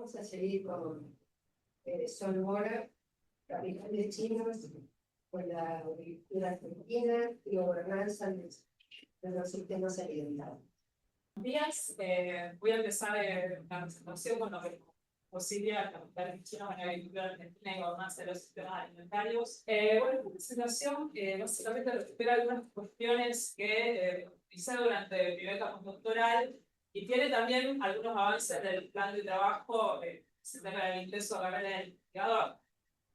Vamos a seguir con Sol Mora, capital de China, con la agricultura argentina y gobernanza de los sistemas alimentarios. Buenos días, voy a empezar la presentación con lo que posible a la capital de China, la agricultura argentina y gobernanza de los sistemas alimentarios. Bueno, esta presentación básicamente recupera algunas cuestiones que hice durante el primer campo doctoral y tiene también algunos avances del plan de trabajo que se trata del ingreso a carrera del investigador.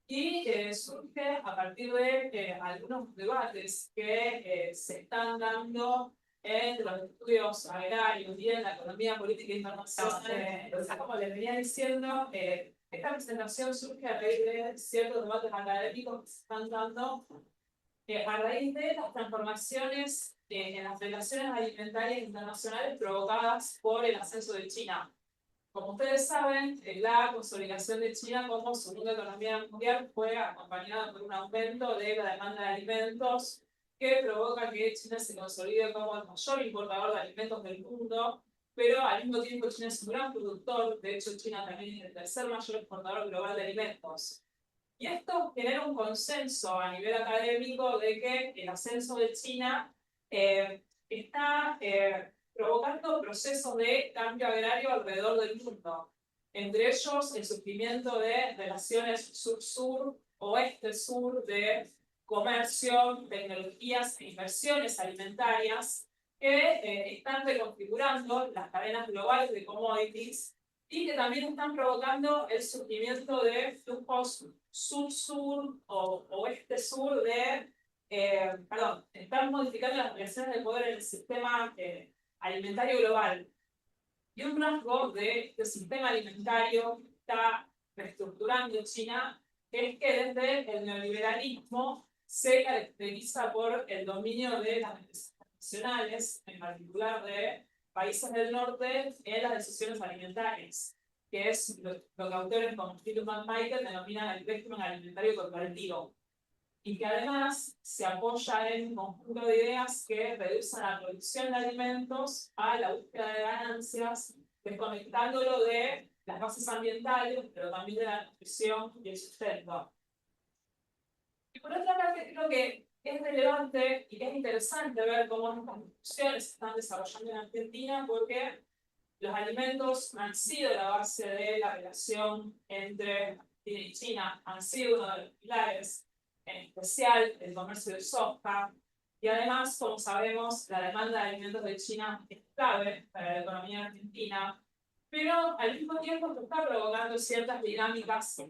Y surge a partir de algunos debates que se están dando en los estudios agrarios y en la economía política internacional. Como les venía diciendo, esta presentación surge a raíz de ciertos debates académicos que se están dando a raíz de las transformaciones en las relaciones alimentarias internacionales provocadas por el ascenso de China. Como ustedes saben, la consolidación de China como segunda economía mundial fue acompañada por un aumento de la demanda de alimentos que provoca que China se consolide como el mayor importador de alimentos del mundo, pero al mismo tiempo China es un gran productor. De hecho, China también es el tercer mayor exportador global de alimentos. Y esto genera un consenso a nivel académico de que el ascenso de China está provocando procesos de cambio agrario alrededor del mundo. Entre ellos, el surgimiento de relaciones sur-sur, oeste-sur, de comercio, tecnologías e inversiones alimentarias que están reconfigurando las cadenas globales de commodities y que también están provocando el surgimiento de flujos sur-sur o oeste-sur de, están modificando las relaciones de poder en el sistema alimentario global. Y un rasgo de este sistema alimentario que está reestructurando China es que desde el neoliberalismo se caracteriza por el dominio de las empresas nacionales, en particular de países del norte, en las decisiones alimentarias, que es lo que autores como Philip McMichael denominan el régimen alimentario corporativo, y que además se apoya en un conjunto de ideas que reducen la producción de alimentos a la búsqueda de ganancias, desconectándolo de las bases ambientales, pero también de la nutrición y el sustento. Y por otra parte, creo que es relevante y es interesante ver cómo estas discusiones se están desarrollando en Argentina, porque los alimentos han sido la base de la relación entre Argentina y China, han sido uno de los pilares, en especial el comercio de soja, y además, como sabemos, la demanda de alimentos de China es clave para la economía argentina, pero al mismo tiempo se está provocando ciertas dinámicas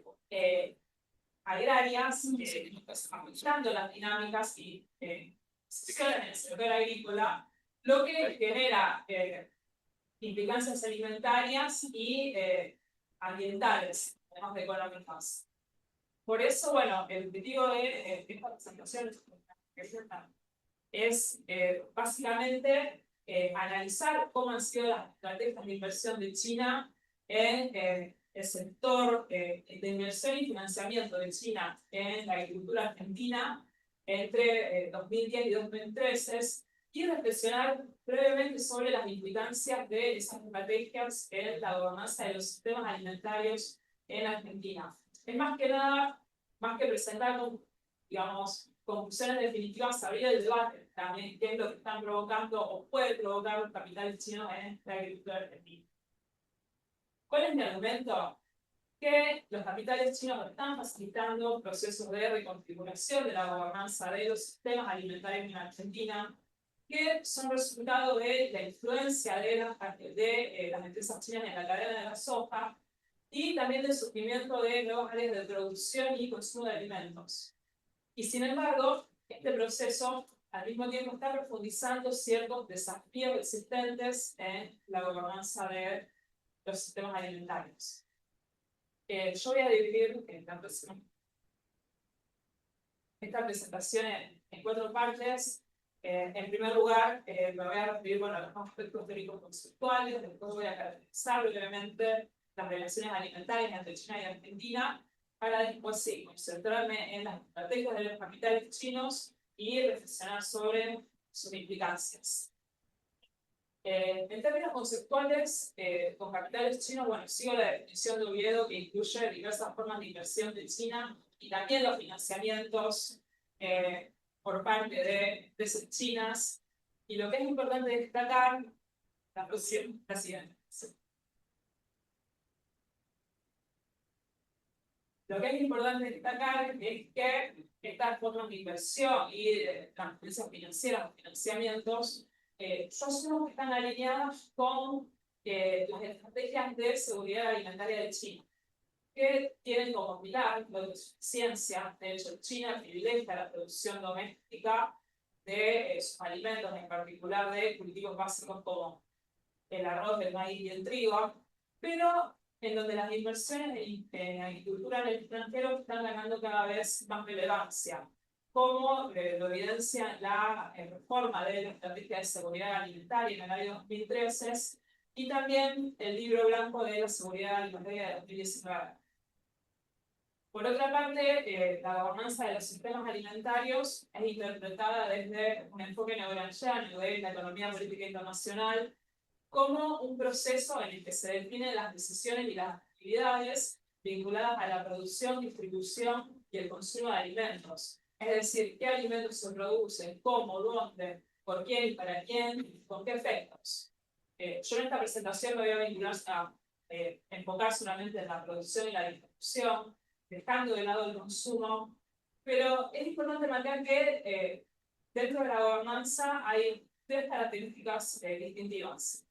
agrarias, afectando las dinámicas y decisiones en el sector agrícola, lo que genera implicancias alimentarias y ambientales, además de económicas. Por eso, bueno, el objetivo de esta presentación es básicamente analizar cómo han sido las estrategias de inversión de China en el sector de inversión y financiamiento de China en la agricultura argentina entre 2010 y 2013, y reflexionar brevemente sobre las implicancias de esas estrategias en la gobernanza de los sistemas alimentarios en Argentina. Es más que nada, más que presentar, digamos, conclusiones definitivas, abrir el debate también qué es lo que están provocando o puede provocar los capitales chinos en la agricultura argentina. ¿Cuál es mi argumento? Que los capitales chinos están facilitando procesos de reconfiguración de la gobernanza de los sistemas alimentarios en Argentina, que son resultado de la influencia de las empresas chinas en la cadena de la soja y también del surgimiento de nuevas áreas de producción y consumo de alimentos. Y sin embargo, este proceso al mismo tiempo está profundizando ciertos desafíos existentes en la gobernanza de los sistemas alimentarios. Yo voy a dividir esta presentación en 4 partes. En primer lugar, me voy a referir a los aspectos teóricos conceptuales, después voy a caracterizar brevemente las relaciones alimentarias entre China y Argentina, para después sí, concentrarme en las estrategias de los capitales chinos y reflexionar sobre sus implicancias. En términos conceptuales, con capitales chinos, bueno, sigo la definición de Oviedo, que incluye diversas formas de inversión de China y también los financiamientos por parte de empresas chinas. Y lo que es importante destacar, la siguiente. Lo que es importante destacar es que estas formas de inversión y de transferencias financieras o financiamientos, yo asumo que están alineadas con las estrategias de seguridad alimentaria de China, que tienen como pilar la autosuficiencia. De hecho, China privilegia la producción doméstica de sus alimentos, en particular de cultivos básicos como el arroz, el maíz y el trigo, pero en donde las inversiones en agricultura en el extranjero están ganando cada vez más relevancia, como lo evidencia la reforma de la Estrategia de Seguridad Alimentaria en el año 2013 y también el Libro Blanco de la Seguridad Alimentaria de 2019. Por otra parte, la gobernanza de los sistemas alimentarios es interpretada desde un enfoque neograngiano de la economía política internacional como un proceso en el que se definen las decisiones y las actividades vinculadas a la producción, distribución y el consumo de alimentos. Es decir, qué alimentos se producen, cómo, dónde, por quién y para quién, y con qué efectos. Yo en esta presentación me voy a vincular a enfocar solamente en la producción y la distribución, dejando de lado el consumo, pero es importante marcar que dentro de la gobernanza hay tres características distintivas.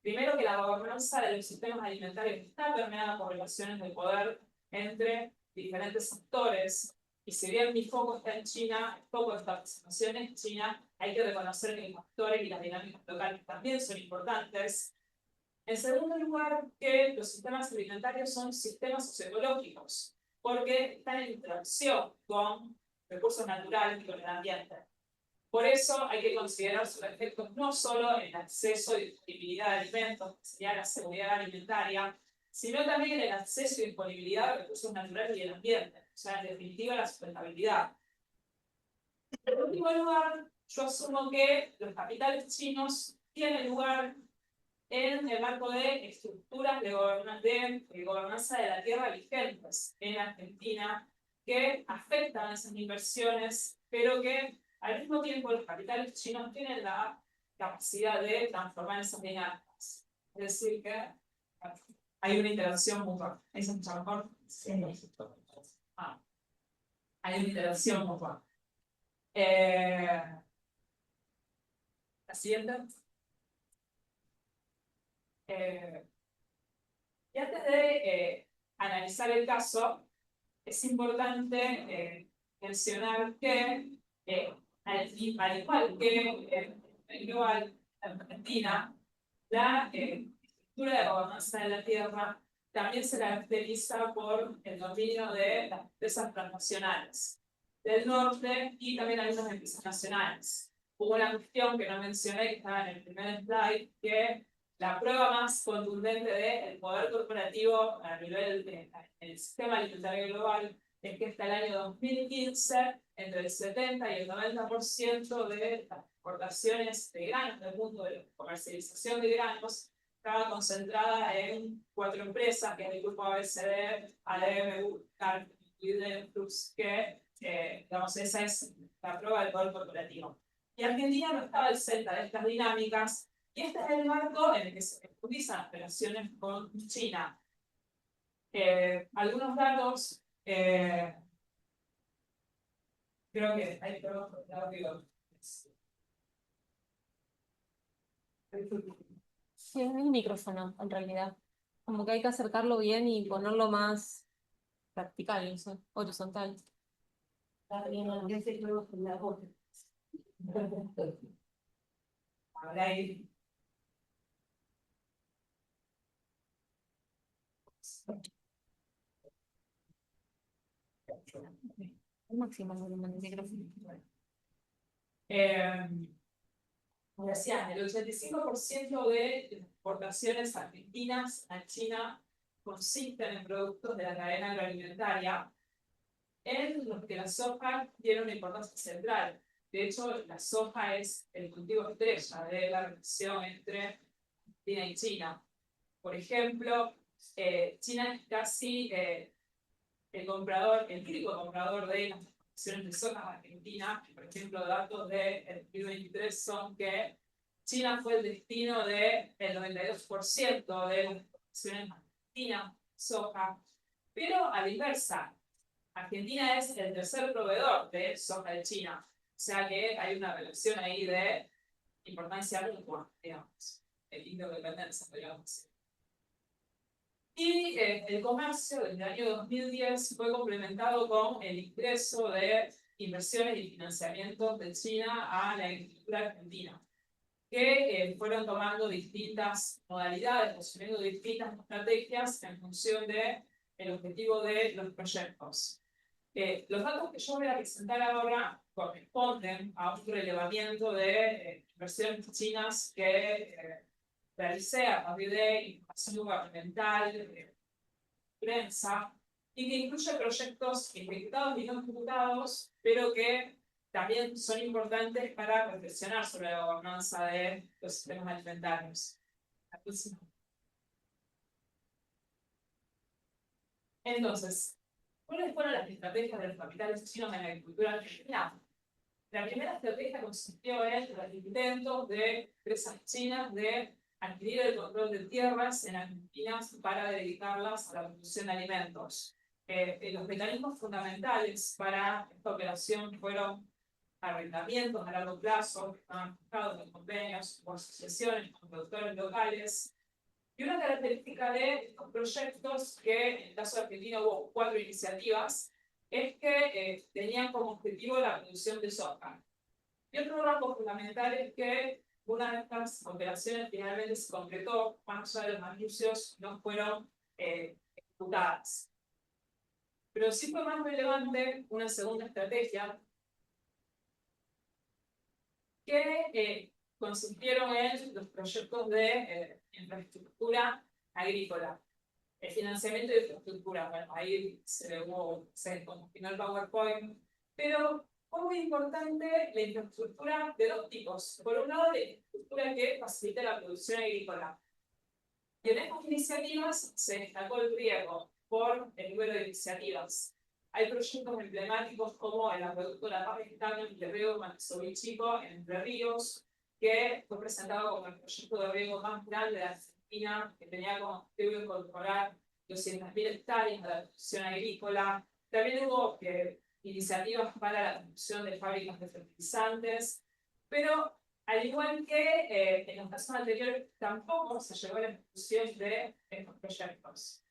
Primero, que la gobernanza de los sistemas alimentarios está permeada por relaciones de poder entre diferentes actores. Y si bien mi foco está en China, el foco de esta presentación es China, hay que reconocer que los actores y las dinámicas locales también son importantes. En segundo lugar, que los sistemas alimentarios son sistemas socioecológicos, porque están en interacción con recursos naturales y con el ambiente. Por eso hay que considerar sus efectos no solo en el acceso y disponibilidad de alimentos, que sería la seguridad alimentaria, sino también en el acceso y disponibilidad de recursos naturales y el ambiente, o sea, en definitiva, la sustentabilidad. En último lugar, yo asumo que los capitales chinos tienen lugar en el marco de estructuras de gobernanza de la tierra vigentes en Argentina que afectan esas inversiones, pero que al mismo tiempo los capitales chinos tienen la capacidad de transformar esas dinámicas. Es decir, que hay una interacción mutua. ¿Es mucho mejor? Sí. Hay una interacción mutua. La siguiente. Y antes de analizar el caso, es importante mencionar que, al igual que en global, en Argentina, la estructura de gobernanza de la tierra también se caracteriza por el dominio de las empresas transnacionales del norte y también algunas empresas nacionales. Hubo una cuestión que no mencioné, que estaba en el primer slide, que la prueba más contundente del poder corporativo a nivel del sistema alimentario global es que hasta el año 2015, entre el 70 y el 90% de las exportaciones de granos del mundo, de la comercialización de granos, estaba concentrada en 4 empresas, que es el grupo ABCD, ADM, Cargill y Denflux, que, digamos, esa es la prueba del poder corporativo. Y Argentina no estaba exenta de estas dinámicas, y este es el marco en el que se profundizan las relaciones con China. Algunos datos, creo que hay Sí, es el micrófono, en realidad. Como que hay que acercarlo bien y ponerlo más vertical, no sé, horizontal. Yo sé que luego con la voz. Ahora hay El máximo volumen del micrófono. Como decía, el 85% de las exportaciones argentinas a China consisten en productos de la cadena agroalimentaria, en los que la soja tiene una importancia central. De hecho, la soja es el cultivo estrella de la relación entre Argentina y China. Por ejemplo, China es casi el único comprador de las exportaciones de soja a Argentina. Por ejemplo, datos del 2023 son que China fue el destino del 92% de las exportaciones a Argentina de soja, pero a la inversa, Argentina es el tercer proveedor de soja de China. O sea que hay una relación ahí de importancia mutua, digamos, el interdependencia, digamos. Y el comercio desde el año 2010 fue complementado con el ingreso de inversiones y financiamientos de China a la agricultura argentina, que fueron tomando distintas modalidades, asumiendo distintas estrategias en función del objetivo de los proyectos. Los datos que yo voy a presentar ahora corresponden a un relevamiento de inversiones chinas que realicé a partir de información gubernamental, prensa, y que incluye proyectos ejecutados y no ejecutados, pero que también son importantes para reflexionar sobre la gobernanza de los sistemas alimentarios. Entonces, ¿cuáles fueron las estrategias de los capitales chinos en la agricultura argentina? La primera estrategia consistió en los intentos de empresas chinas de adquirir el control de tierras en Argentina para dedicarlas a la producción de alimentos. Los mecanismos fundamentales para esta operación fueron arrendamientos a largo plazo, que estaban fijados en convenios o asociaciones con productores locales. Y una característica de estos proyectos, que en el caso de Argentina hubo 4 iniciativas, es que tenían como objetivo la producción de soja. Y otro rasgo fundamental es que una de estas operaciones finalmente se concretó, más allá de los anuncios, no fueron ejecutadas. Pero sí fue más relevante una segunda estrategia que consistieron en los proyectos de infraestructura agrícola. El financiamiento de infraestructura, bueno, ahí se confirmó el PowerPoint, pero fue muy importante la infraestructura de 2 tipos. Por un lado, la infraestructura que facilita la producción agrícola. Y en estas iniciativas se destacó el riego por el número de iniciativas. Hay proyectos emblemáticos como el acueducto de la Paz de riego Manizobí-Chico en Entre Ríos, que fue presentado como el proyecto de riego más grande de Argentina, que tenía como objetivo incorporar 200.000 hectáreas a la producción agrícola. También hubo iniciativas para la construcción de fábricas de fertilizantes, pero al igual que en los casos anteriores, tampoco se llegó a la ejecución de estos proyectos.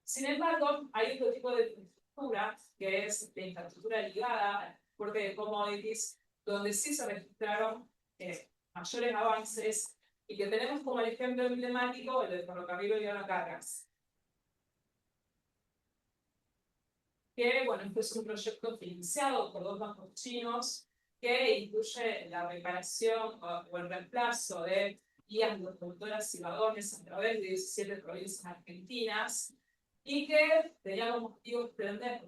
Sin embargo, hay otro tipo de infraestructura, que es la infraestructura ligada al transporte de commodities, donde sí se registraron mayores avances y que tenemos como el ejemplo emblemático el del ferrocarril Olivarno-Cargas. Que, bueno, este es un proyecto financiado por 2 bancos chinos que incluye la reparación o el reemplazo de vías locomotoras y vagones a través de 17 provincias argentinas y que tenía como objetivo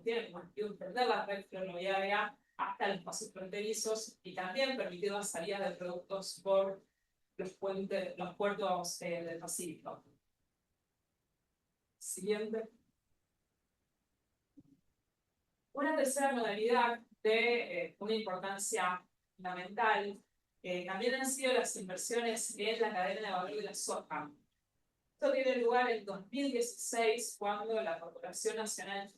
tiene como objetivo extender la red ferroviaria hasta los pasos fronterizos y también permitir la salida de productos por los puertos del Pacífico. Siguiente. Una tercera modalidad de una importancia fundamental también han sido las inversiones en la cadena de valor de la soja. Esto tiene lugar en 2016, cuando la Corporación Nacional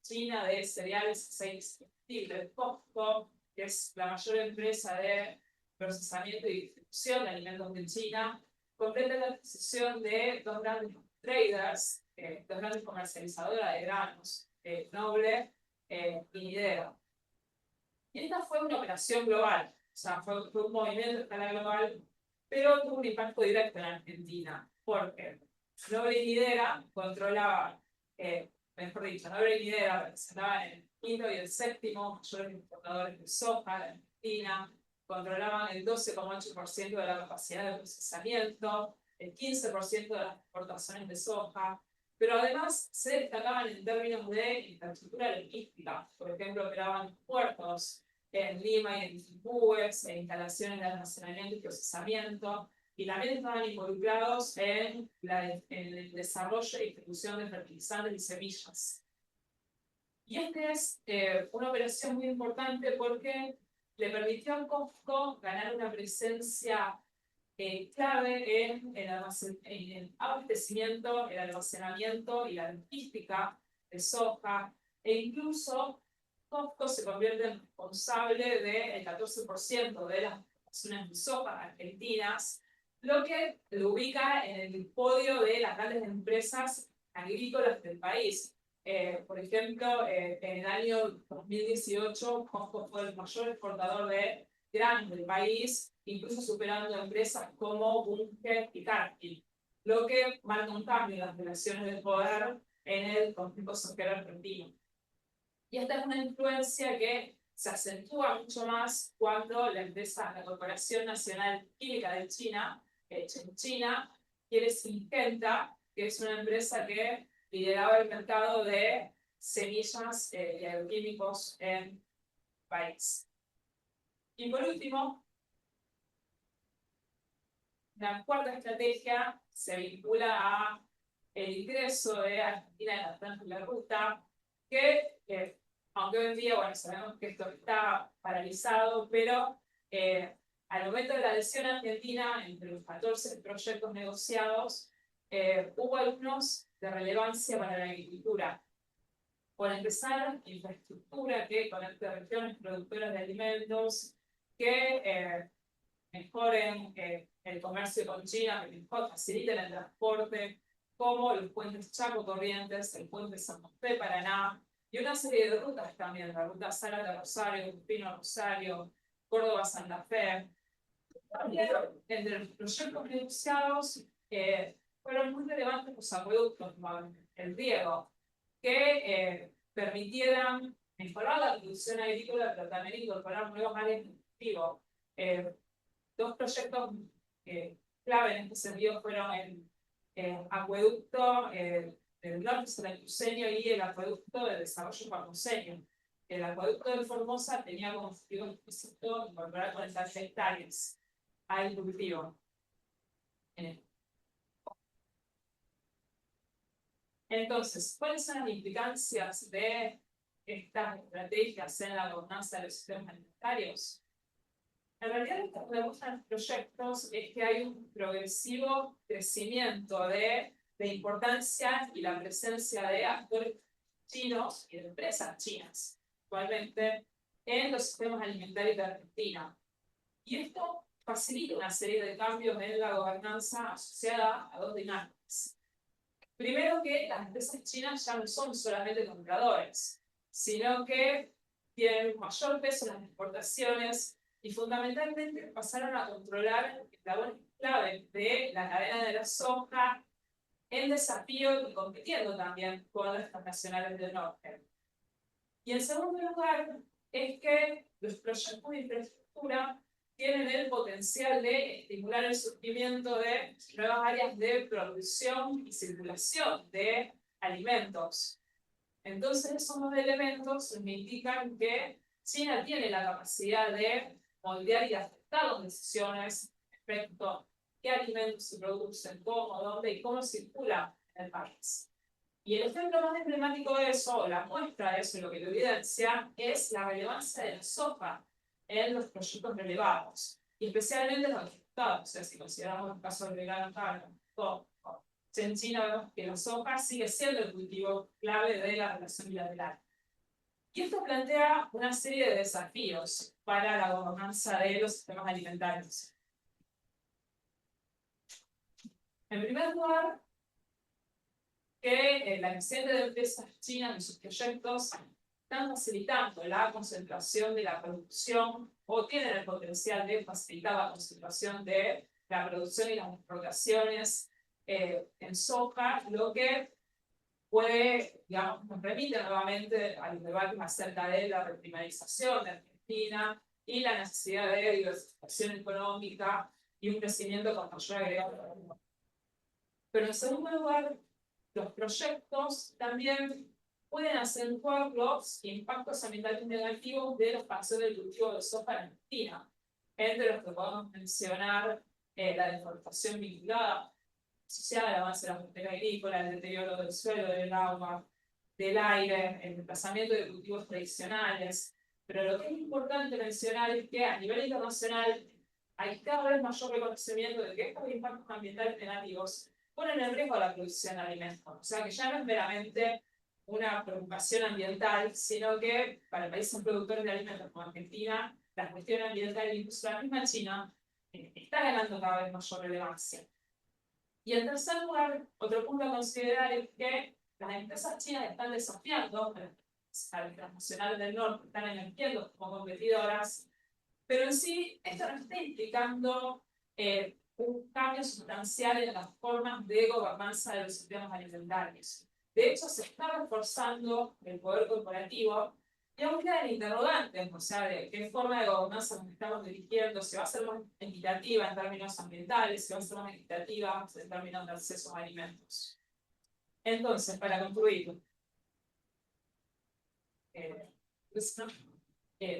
China de Cereales y Aceites Comestibles, COFCO, que es la mayor empresa de procesamiento y distribución de alimentos de China, completa la adquisición de 2 grandes traders, 2 grandes comercializadoras de granos, Noble y Nidera. Y esta fue una operación global, o sea, fue un movimiento a escala global, pero tuvo un impacto directo en Argentina, porque Noble y Nidera controlaban, mejor dicho, Noble y Nidera representaban el 5º y el 7º mayores importadores de soja de Argentina, controlaban el 12,8% de la capacidad de procesamiento, el 15% de las exportaciones de soja, pero además se destacaban en términos de infraestructura logística. Por ejemplo, operaban puertos, en Lima y en Timbúes, en instalaciones de almacenamiento y procesamiento, y también estaban involucrados en el desarrollo y distribución de fertilizantes y semillas. Y esta es una operación muy importante porque le permitió a Costco ganar una presencia clave en el abastecimiento, el almacenamiento y la logística de soja, e incluso Costco se convierte en responsable del 14% de las exportaciones de soja argentinas, lo que lo ubica en el podio de las grandes empresas agrícolas del país. Por ejemplo, en el año 2018, Costco fue el mayor exportador de granos del país, incluso superando empresas como Bunge y Cargill, lo que marca un cambio en las relaciones de poder en el conflicto sojero argentino. Y esta es una influencia que se acentúa mucho más cuando la Corporación Nacional Química de China, en China, quiere Syngenta, que es una empresa que lideraba el mercado de semillas y agroquímicos en el país. Y por último, la cuarta estrategia se vincula a el ingreso de Argentina en la Franja de la Ruta, que aunque hoy en día, bueno, sabemos que esto está paralizado, pero al momento de la adhesión argentina, entre los 14 proyectos negociados, hubo algunos de relevancia para la agricultura. Por empezar, infraestructura que conecte regiones productoras de alimentos, que mejoren el comercio con China, que faciliten el transporte, como los puentes Chaco Corrientes, el puente San José Paraná, y una serie de rutas también, la ruta Zárate-Rosario, Pino-Rosario, Córdoba-Santa Fe. Entre los proyectos negociados fueron muy relevantes los acueductos, como el riego, que permitieran mejorar la producción agrícola, pero también incorporar nuevos áreas de cultivo. Dos proyectos clave en este sentido fueron el acueducto del norte santacruceño y el acueducto de desarrollo formoseño. El acueducto de Formosa tenía como objetivo explícito incorporar 40 hectáreas al cultivo. Entonces, ¿cuáles son las implicancias de estas estrategias en la gobernanza de los sistemas alimentarios? En realidad, lo que vemos en los proyectos es que hay un progresivo crecimiento de la importancia y la presencia de actores chinos y de empresas chinas, actualmente, en los sistemas alimentarios de Argentina. Y esto facilita una serie de cambios en la gobernanza asociada a dos dinámicas. Primero, que las empresas chinas ya no son solamente compradores, sino que tienen un mayor peso en las exportaciones y fundamentalmente pasaron a controlar eslabones clave de la cadena de la soja en desafío y compitiendo también con las transnacionales del norte. Y en segundo lugar, es que los proyectos de infraestructura tienen el potencial de estimular el surgimiento de nuevas áreas de producción y circulación de alimentos. Entonces, esos dos elementos me indican que China tiene la capacidad de moldear y aceptar las decisiones respecto a qué alimentos se producen, cómo, dónde y cómo circula en el país. Y el ejemplo más emblemático de eso, o la muestra de eso, lo que lo evidencia, es la relevancia de la soja en los proyectos relevados, y especialmente los ejecutados. O sea, si consideramos el caso del grano en China vemos que la soja sigue siendo el cultivo clave de la relación bilateral. Y esto plantea una serie de desafíos para la gobernanza de los sistemas alimentarios. En primer lugar, que la creciente de empresas chinas en sus proyectos están facilitando la concentración de la producción o tienen el potencial de facilitar la concentración de la producción y las exportaciones en soja, lo que puede, digamos, nos remite nuevamente a los debates acerca de la reprimarización de Argentina y la necesidad de diversificación económica y un crecimiento con mayor agregado. Pero en segundo lugar, los proyectos también pueden acentuar los impactos ambientales negativos de la expansión del cultivo de soja en Argentina. Entre los que podemos mencionar la deforestación vinculada social, el avance de la frontera agrícola, el deterioro del suelo, del agua, del aire, el desplazamiento de cultivos tradicionales. Pero lo que es importante mencionar es que a nivel internacional hay cada vez mayor reconocimiento de que estos impactos ambientales negativos ponen en riesgo la producción de alimentos. O sea que ya no es meramente una preocupación ambiental, sino que para países productores de alimentos como Argentina, la cuestión ambiental, incluso la misma China, está ganando cada vez mayor relevancia. Y en tercer lugar, otro punto a considerar es que las empresas chinas están desafiando a las transnacionales del norte, están emergiendo como competidoras, pero en sí esto no está implicando un cambio sustancial en las formas de gobernanza de los sistemas alimentarios. De hecho, se está reforzando el poder corporativo y aún quedan interrogantes, o sea, de qué forma de gobernanza nos estamos dirigiendo, si va a ser más equitativa en términos ambientales, si va a ser más equitativa en términos de acceso a alimentos. Entonces, para concluir,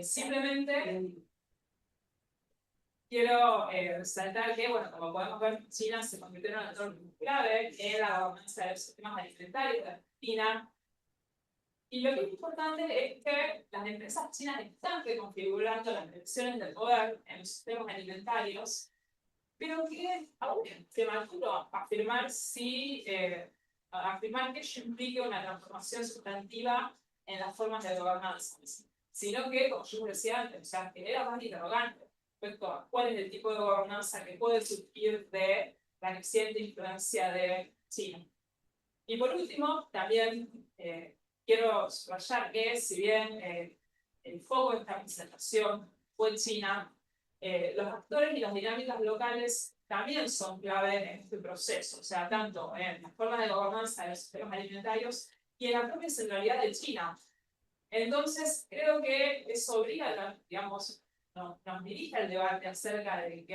simplemente quiero resaltar que, bueno, como podemos ver, China se convirtió en un actor clave en la gobernanza de los sistemas alimentarios de Argentina. Y lo que es importante es que las empresas chinas están reconfigurando las direcciones del poder en los sistemas alimentarios, pero que aún es prematuro afirmar afirmar que ello implique una transformación sustantiva en las formas de gobernanza, sino que, como yo decía antes, o sea, genera más interrogantes respecto a cuál es el tipo de gobernanza que puede surgir de la creciente influencia de China. Y por último, también quiero subrayar que si bien el foco de esta presentación fue China, los actores y las dinámicas locales también son clave en este proceso, o sea, tanto en la forma de gobernanza de los sistemas alimentarios y en la propia centralidad de China. Entonces, creo que eso obliga, digamos, nos dirige al debate acerca de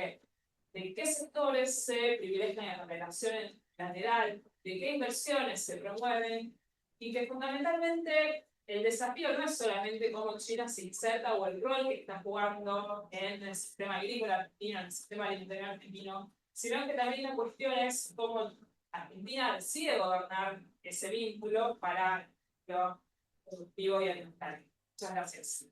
qué sectores se privilegian en la relación lateral, de qué inversiones se promueven, y que fundamentalmente el desafío no es solamente cómo China se inserta o el rol que está jugando en el sistema agrícola argentino, en el sistema alimentario argentino, sino que también la cuestión es cómo Argentina decide gobernar ese vínculo para lo productivo y alimentario. Muchas gracias.